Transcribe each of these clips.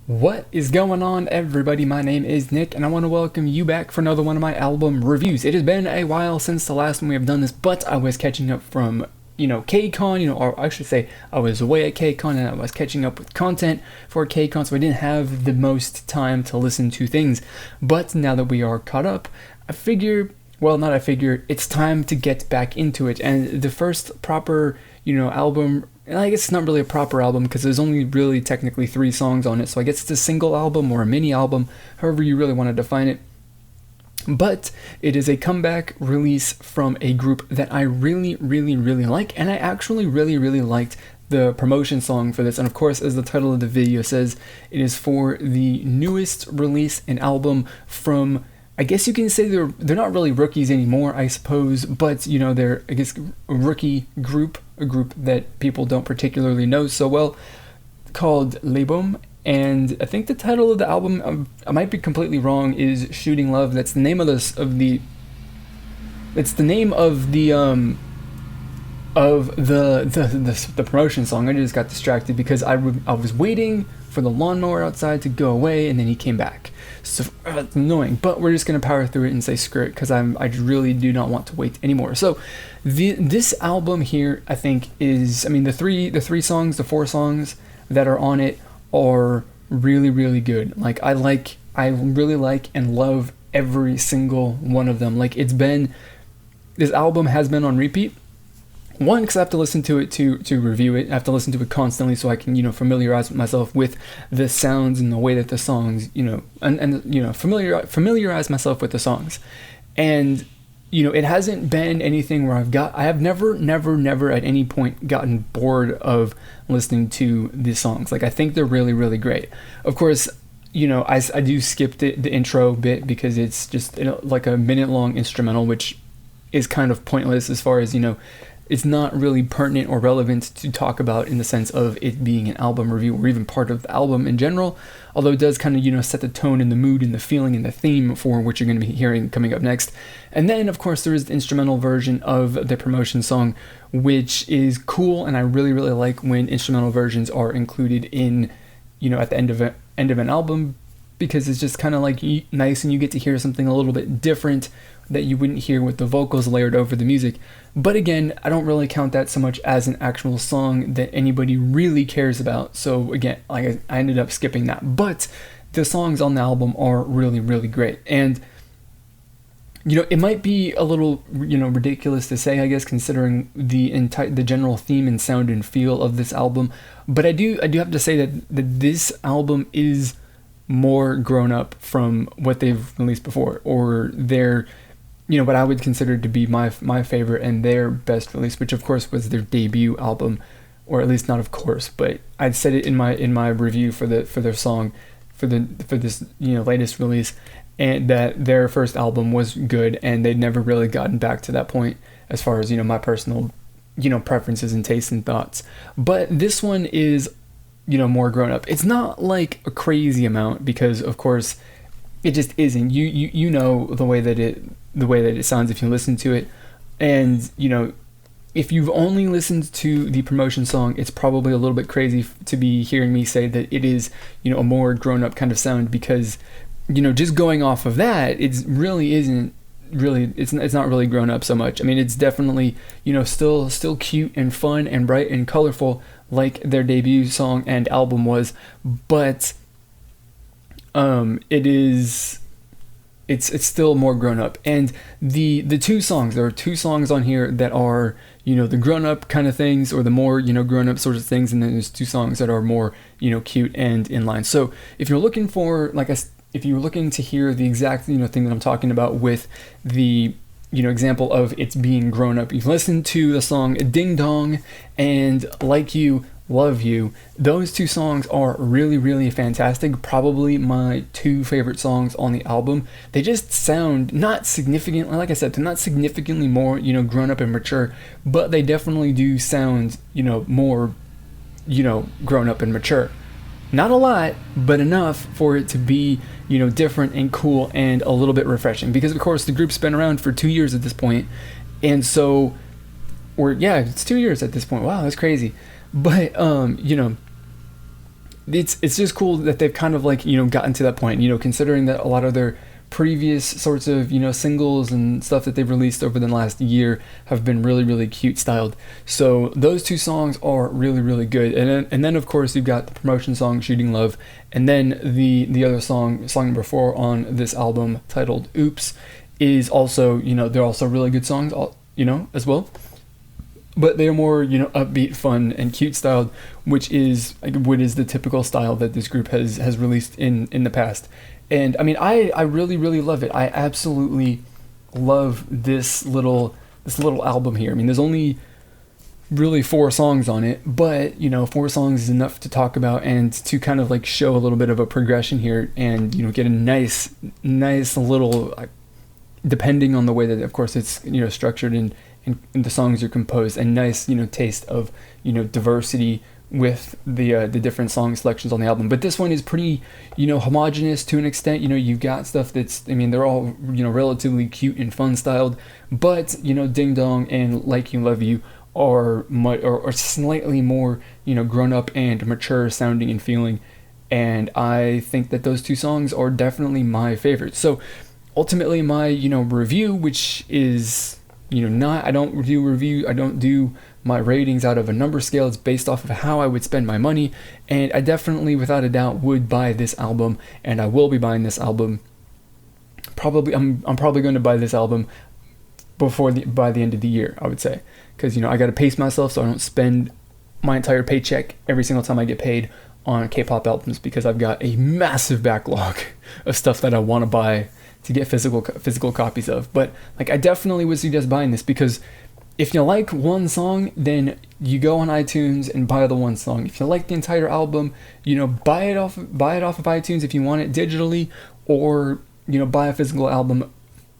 What is going on, everybody? My name is Nick, and I want to welcome you back for another one of my album reviews. It has been a while since the last one we have done this, but I was catching up from, KCON, or I should say, I was away at KCON, and I was catching up with content for KCON, so I didn't have the most time to listen to things. But now that we are caught up, it's time to get back into it. And the first proper, album, and I guess it's not really a proper album because there's only really technically 3 songs on it, so I guess it's a single album or a mini album, however you really want to define it. But it is a comeback release from a group that I really, really, really like, and I actually really, really liked the promotion song for this. And of course, as the title of the video says, it is for the newest release, an album from, I guess you can say they're not really rookies anymore, I suppose, but they're, I guess, a rookie group, a group that people don't particularly know so well, called Laboum. And I think the title of the album, I might be completely wrong, is Shooting Love. That's the name of the promotion song. I just got distracted because I was waiting for the lawnmower outside to go away, and then he came back. So it's annoying, but we're just gonna power through it and say screw it, because I really do not want to wait anymore. So this album here, I think, is, the 4 songs that are on it are really, really good. I really like and love every single one of them. This album has been on repeat. One, because I have to listen to it to review it. I have to listen to it constantly so I can, familiarize myself with the sounds and the way that the songs, familiarize myself with the songs. And, it hasn't been anything where I have never at any point gotten bored of listening to the songs. I think they're really, really great. Of course, I do skip the intro bit because it's just like a minute-long instrumental, which is kind of pointless as far as, it's not really pertinent or relevant to talk about in the sense of it being an album review or even part of the album in general, although it does kind of, set the tone and the mood and the feeling and the theme for what you're going to be hearing coming up next. And then, of course, there is the instrumental version of the promotion song, which is cool, and I really, really like when instrumental versions are included in, at the end of an album, because it's just kind of nice and you get to hear something a little bit different that you wouldn't hear with the vocals layered over the music. But again, I don't really count that so much as an actual song that anybody really cares about. So again, I ended up skipping that. But the songs on the album are really, really great. And it might be a little, ridiculous to say, I guess, considering the general theme and sound and feel of this album. But I do have to say that this album is more grown up from what they've released before, or their, what I would consider to be my favorite and their best release, which of course was their debut album, or at least not of course, but I'd said it in my review for their song for this latest release, and that their first album was good, and they'd never really gotten back to that point as far as my personal preferences and tastes and thoughts. But this one is more grown up. It's not like a crazy amount, because of course it just isn't. You know the way that it sounds if you listen to it, and if you've only listened to the promotion song, it's probably a little bit crazy to be hearing me say that it is a more grown up kind of sound, because just going off of that, it's not really grown up so much. It's definitely still cute and fun and bright and colorful like their debut song and album was, but it's still more grown up. And the 2 songs, there are 2 songs on here that are the grown up kind of things, or the more grown up sorts of things, and then there's 2 songs that are more cute and in line. So if you're looking for, if you're looking to hear the exact thing that I'm talking about with the example of it's being grown up, you've listened to the song Ding Dong and Like You, Love You. Those 2 songs are really, really fantastic. Probably my 2 favorite songs on the album. They just sound not significantly, like I said, they're not significantly more grown up and mature, but they definitely do sound more grown up and mature. Not a lot, but enough for it to be, different and cool and a little bit refreshing. Because of course the group's been around for 2 years at this point, and so, it's 2 years at this point. Wow, that's crazy. But it's just cool that they've kind of like, gotten to that point, considering that a lot of their previous sorts of, singles and stuff that they've released over the last year have been really, really cute styled. So those two songs are really, really good. And then of course you've got the promotion song Shooting Love, and then the other song number 4 on this album titled Oops is also, they're also really good songs, as well. But they're more, upbeat, fun, and cute styled, which is the typical style that this group has released in the past. And I mean, I really, really love it. I absolutely love this little album here. I mean, there's only really 4 songs on it, but 4 songs is enough to talk about and to kind of like show a little bit of a progression here, and get a nice little, depending on the way that of course it's structured and the songs are composed, a nice taste of diversity with the different song selections on the album. But this one is pretty homogenous to an extent. You've got stuff that's, they're all relatively cute and fun styled, but Ding Dong and Like You Love You are slightly more grown up and mature sounding and feeling, and I think that those two songs are definitely my favorites. So ultimately my review, which is I don't do my ratings out of a number scale. It's based off of how I would spend my money, and I definitely, without a doubt, would buy this album, and I will be buying this album. I'm probably going to buy this album by the end of the year, I would say, because I got to pace myself so I don't spend my entire paycheck every single time I get paid on K-pop albums, because I've got a massive backlog of stuff that I want to buy to get physical copies of. But like, I definitely would suggest buying this, because if you like one song, then you go on iTunes and buy the one song. If you like the entire album, buy it off of iTunes if you want it digitally, or buy a physical album,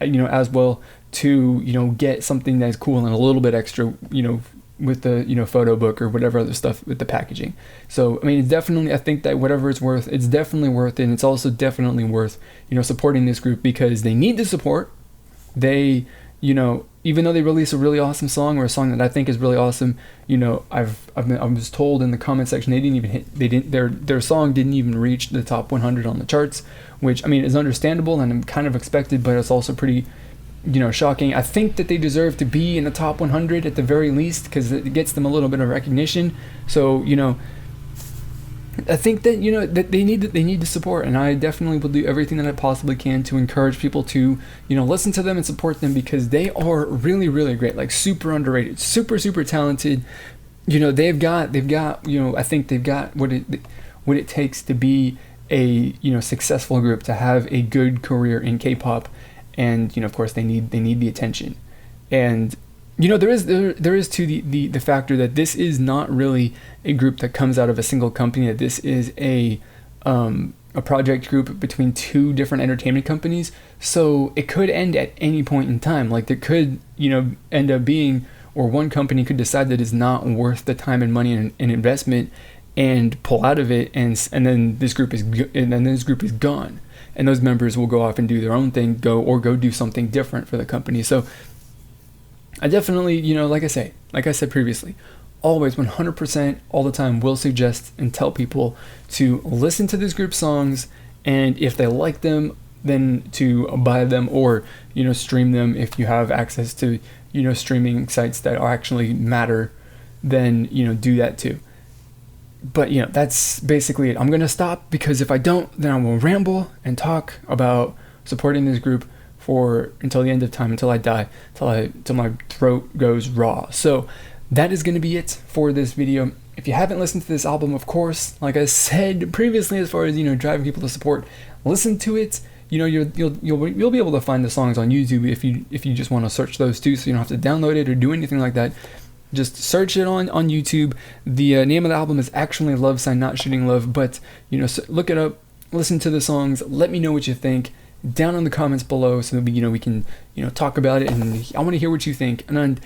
as well, to get something that's cool and a little bit extra, with the photo book or whatever other stuff with the packaging. So I mean, it's definitely, I think that whatever it's worth, it's definitely worth it. And it's also definitely worth supporting this group, because they need the support. They even though they release a really awesome song, or a song that I think is really awesome, I was told in the comment section their song didn't even reach the top 100 on the charts, which I mean is understandable and kind of expected, but it's also pretty shocking. I think that they deserve to be in the top 100 at the very least, because it gets them a little bit of recognition. So I think that that they need the support, and I definitely will do everything that I possibly can to encourage people to listen to them and support them, because they are really, really great, like super underrated, super talented. They've got I think they've got what it takes to be a successful group, to have a good career in K-pop, and of course they need the attention. And there is to the factor that this is not really a group that comes out of a single company, that this is a project group between 2 different entertainment companies. So it could end at any point in time. Like, there could end up being, or one company could decide that it's not worth the time and money and investment, and pull out of it, and then this group is gone, and those members will go off and do their own thing, go do something different for the company. So I definitely, like I said previously, always 100% all the time will suggest and tell people to listen to this group's songs, and if they like them, then to buy them, or stream them if you have access to streaming sites that actually matter, then do that too. But that's basically it. I'm gonna stop, because if I don't, then I will ramble and talk about supporting this group until the end of time, until I die, till my throat goes raw. So that is going to be it for this video. If you haven't listened to this album, of course, like I said previously, as far as driving people to support, listen to it. You'll be able to find the songs on YouTube if you just want to search those too, so you don't have to download it or do anything like that. Just search it on YouTube. The name of the album is actually Love Sign Not Shooting Love, but look it up, listen to the songs, let me know what you think down in the comments below, so that we can talk about it, and I want to hear what you think. And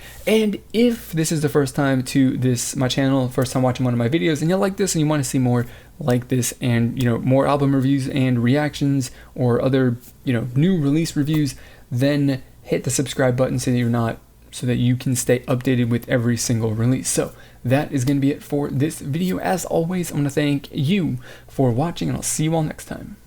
if this is the first time to my channel, first time watching one of my videos, and you like this and you want to see more like this, and more album reviews and reactions, or other new release reviews, then hit the subscribe button so that you can stay updated with every single release. So that is going to be it for this video. As always, I'm going to thank you for watching, and I'll see you all next time.